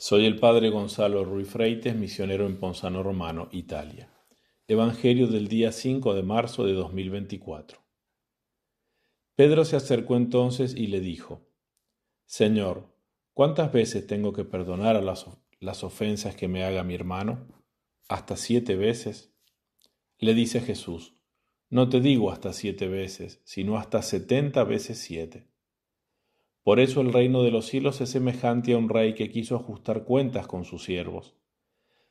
Soy el padre Gonzalo Ruy Freites, misionero en Ponzano Romano, Italia. Evangelio del día 5 de marzo de 2024. Pedro se acercó entonces y le dijo: Señor, ¿cuántas veces tengo que perdonar a las ofensas que me haga mi hermano? ¿Hasta 7 veces? Le dice Jesús: No te digo hasta 7 veces, sino hasta 70 veces 7. Por eso el reino de los cielos es semejante a un rey que quiso ajustar cuentas con sus siervos.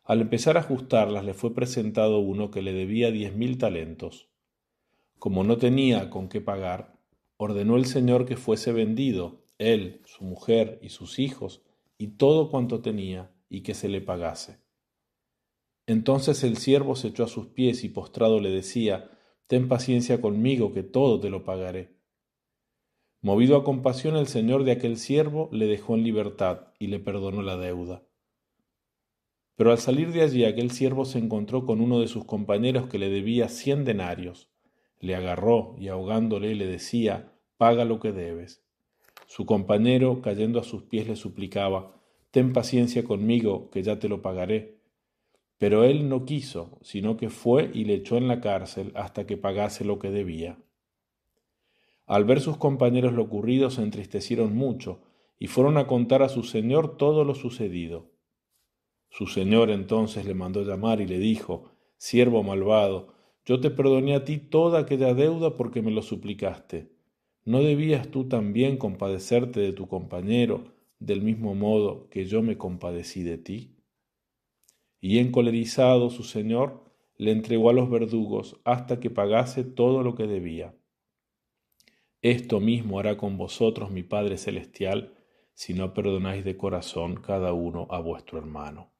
Al empezar a ajustarlas, le fue presentado uno que le debía 10.000 talentos. Como no tenía con qué pagar, ordenó el Señor que fuese vendido, él, su mujer y sus hijos, y todo cuanto tenía, y que se le pagase. Entonces el siervo se echó a sus pies y postrado le decía: Ten paciencia conmigo, que todo te lo pagaré. Movido a compasión, el señor de aquel siervo le dejó en libertad y le perdonó la deuda. Pero al salir de allí, aquel siervo se encontró con uno de sus compañeros que le debía 100 denarios. Le agarró y ahogándole le decía: Paga lo que debes. Su compañero, cayendo a sus pies, le suplicaba: Ten paciencia conmigo, que ya te lo pagaré. Pero él no quiso, sino que fue y le echó en la cárcel hasta que pagase lo que debía. Al ver sus compañeros lo ocurrido, se entristecieron mucho y fueron a contar a su señor todo lo sucedido. Su señor entonces le mandó llamar y le dijo: Siervo malvado, yo te perdoné a ti toda aquella deuda porque me lo suplicaste. ¿No debías tú también compadecerte de tu compañero, del mismo modo que yo me compadecí de ti? Y encolerizado su señor, le entregó a los verdugos hasta que pagase todo lo que debía. Esto mismo hará con vosotros mi Padre Celestial, si no perdonáis de corazón cada uno a vuestro hermano.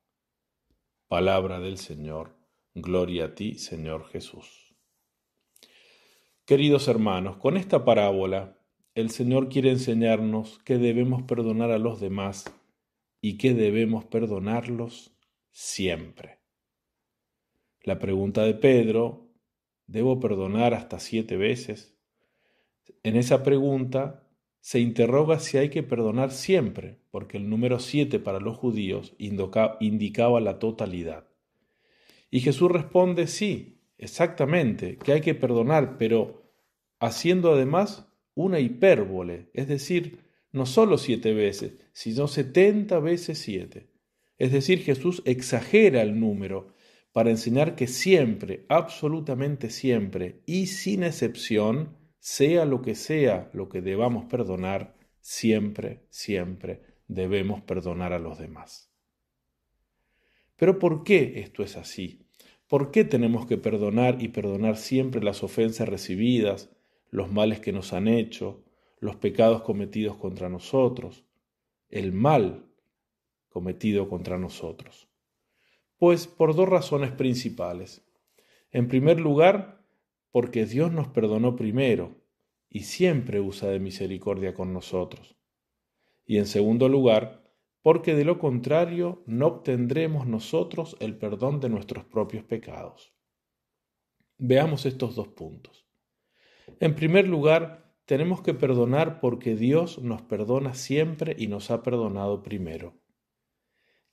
Palabra del Señor. Gloria a ti, Señor Jesús. Queridos hermanos, con esta parábola, el Señor quiere enseñarnos que debemos perdonar a los demás y que debemos perdonarlos siempre. La pregunta de Pedro: ¿debo perdonar hasta 7 veces? En esa pregunta se interroga si hay que perdonar siempre, porque el número 7 para los judíos indicaba la totalidad. Y Jesús responde: sí, exactamente, que hay que perdonar, pero haciendo además una hipérbole, es decir, no solo 7 veces, sino 70 veces 7. Es decir, Jesús exagera el número para enseñar que siempre, absolutamente siempre y sin excepción, sea lo que debamos perdonar, siempre, siempre debemos perdonar a los demás. Pero ¿por qué esto es así? ¿Por qué tenemos que perdonar y perdonar siempre las ofensas recibidas, los males que nos han hecho, los pecados cometidos contra nosotros, el mal cometido contra nosotros? Pues por 2 razones principales. En primer lugar, porque Dios nos perdonó primero y siempre usa de misericordia con nosotros. Y en segundo lugar, porque de lo contrario no obtendremos nosotros el perdón de nuestros propios pecados. Veamos estos 2 puntos. En primer lugar, tenemos que perdonar porque Dios nos perdona siempre y nos ha perdonado primero.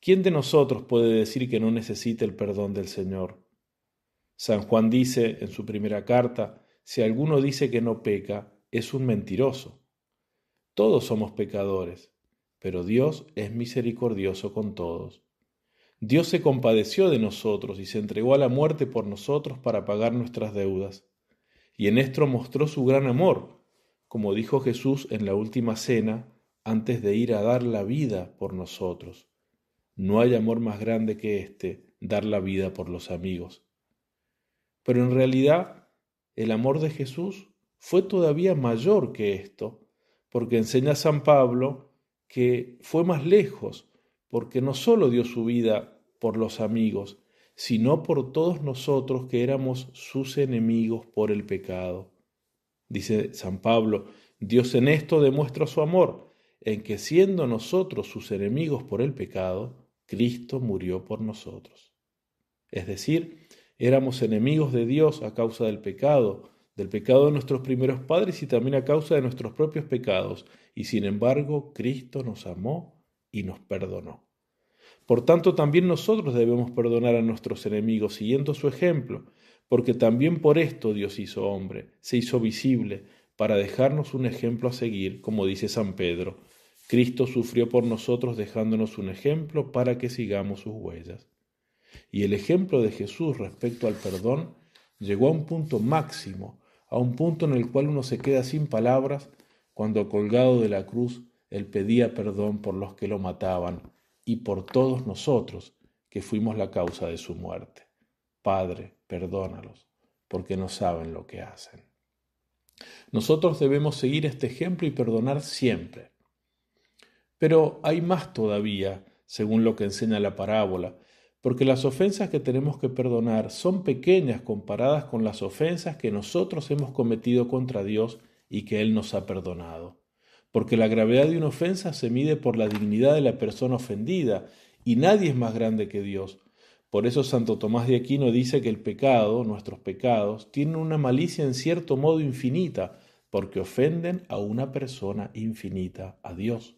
¿Quién de nosotros puede decir que no necesita el perdón del Señor? San Juan dice en su primera carta: si alguno dice que no peca, es un mentiroso. Todos somos pecadores, pero Dios es misericordioso con todos. Dios se compadeció de nosotros y se entregó a la muerte por nosotros para pagar nuestras deudas. Y en esto mostró su gran amor, como dijo Jesús en la última cena, antes de ir a dar la vida por nosotros. No hay amor más grande que este, dar la vida por los amigos. Pero en realidad, el amor de Jesús fue todavía mayor que esto, porque enseña San Pablo que fue más lejos, porque no solo dio su vida por los amigos, sino por todos nosotros que éramos sus enemigos por el pecado. Dice San Pablo: Dios en esto demuestra su amor, en que siendo nosotros sus enemigos por el pecado, Cristo murió por nosotros. Es decir, éramos enemigos de Dios a causa del pecado de nuestros primeros padres y también a causa de nuestros propios pecados, y sin embargo Cristo nos amó y nos perdonó. Por tanto, también nosotros debemos perdonar a nuestros enemigos siguiendo su ejemplo, porque también por esto Dios hizo hombre, se hizo visible, para dejarnos un ejemplo a seguir, como dice San Pedro. Cristo sufrió por nosotros dejándonos un ejemplo para que sigamos sus huellas. Y el ejemplo de Jesús respecto al perdón llegó a un punto máximo, a un punto en el cual uno se queda sin palabras cuando colgado de la cruz él pedía perdón por los que lo mataban y por todos nosotros que fuimos la causa de su muerte. Padre, perdónalos, porque no saben lo que hacen. Nosotros debemos seguir este ejemplo y perdonar siempre. Pero hay más todavía, según lo que enseña la parábola, porque las ofensas que tenemos que perdonar son pequeñas comparadas con las ofensas que nosotros hemos cometido contra Dios y que Él nos ha perdonado. Porque la gravedad de una ofensa se mide por la dignidad de la persona ofendida, y nadie es más grande que Dios. Por eso Santo Tomás de Aquino dice que el pecado, nuestros pecados, tienen una malicia en cierto modo infinita, porque ofenden a una persona infinita, a Dios.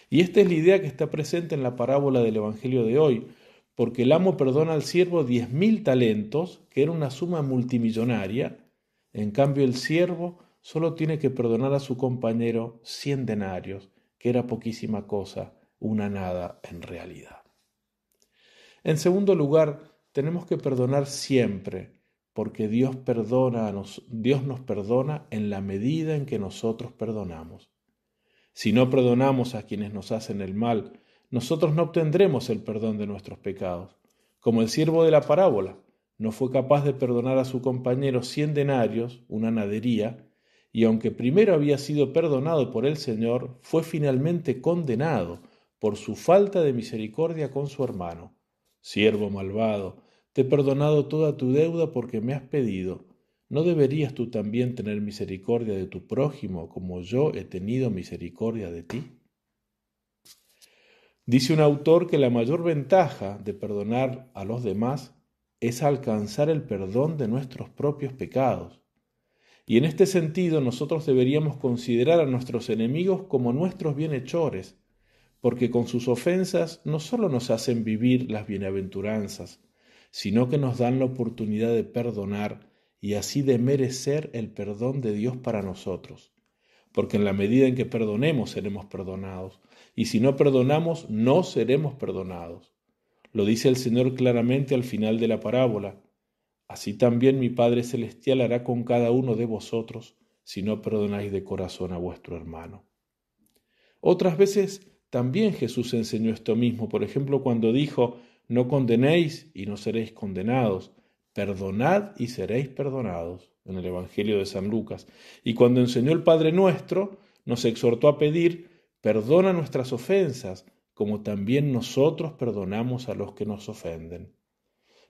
Y esta es la idea que está presente en la parábola del Evangelio de hoy, porque el amo perdona al siervo 10.000 talentos, que era una suma multimillonaria. En cambio el siervo solo tiene que perdonar a su compañero 100 denarios, que era poquísima cosa, una nada en realidad. En segundo lugar, tenemos que perdonar siempre, porque Dios nos perdona en la medida en que nosotros perdonamos. Si no perdonamos a quienes nos hacen el mal, nosotros no obtendremos el perdón de nuestros pecados. Como el siervo de la parábola, no fue capaz de perdonar a su compañero 100 denarios, una nadería, y aunque primero había sido perdonado por el Señor, fue finalmente condenado por su falta de misericordia con su hermano. Siervo malvado, te he perdonado toda tu deuda porque me has pedido. ¿No deberías tú también tener misericordia de tu prójimo como yo he tenido misericordia de ti? Dice un autor que la mayor ventaja de perdonar a los demás es alcanzar el perdón de nuestros propios pecados. Y en este sentido nosotros deberíamos considerar a nuestros enemigos como nuestros bienhechores, porque con sus ofensas no solo nos hacen vivir las bienaventuranzas, sino que nos dan la oportunidad de perdonar y así de merecer el perdón de Dios para nosotros. Porque en la medida en que perdonemos seremos perdonados, y si no perdonamos no seremos perdonados. Lo dice el Señor claramente al final de la parábola. Así también mi Padre Celestial hará con cada uno de vosotros si no perdonáis de corazón a vuestro hermano. Otras veces también Jesús enseñó esto mismo, por ejemplo, cuando dijo, no condenéis y no seréis condenados, perdonad y seréis perdonados, en el Evangelio de San Lucas. Y cuando enseñó el Padre Nuestro, nos exhortó a pedir, perdona nuestras ofensas, como también nosotros perdonamos a los que nos ofenden.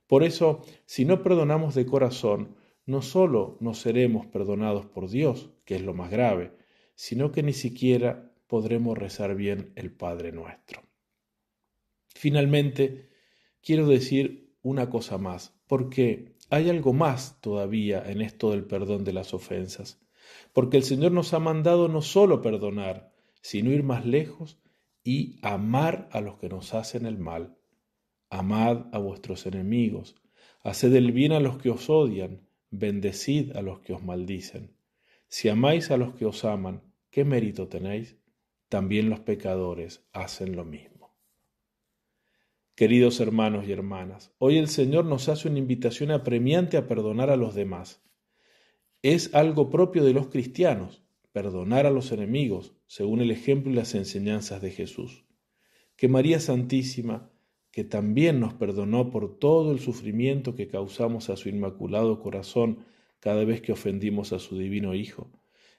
Por eso, si no perdonamos de corazón, no solo no seremos perdonados por Dios, que es lo más grave, sino que ni siquiera podremos rezar bien el Padre Nuestro. Finalmente, quiero decir una cosa más, porque hay algo más todavía en esto del perdón de las ofensas, porque el Señor nos ha mandado no solo perdonar, sino ir más lejos y amar a los que nos hacen el mal. Amad a vuestros enemigos, haced el bien a los que os odian, bendecid a los que os maldicen. Si amáis a los que os aman, ¿qué mérito tenéis? También los pecadores hacen lo mismo. Queridos hermanos y hermanas, hoy el Señor nos hace una invitación apremiante a perdonar a los demás. Es algo propio de los cristianos, perdonar a los enemigos, según el ejemplo y las enseñanzas de Jesús. Que María Santísima, que también nos perdonó por todo el sufrimiento que causamos a su Inmaculado Corazón cada vez que ofendimos a su Divino Hijo,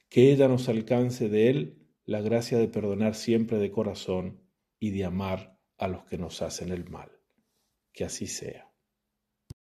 que ella nos alcance de Él la gracia de perdonar siempre de corazón y de amar a los que nos hacen el mal. Que así sea.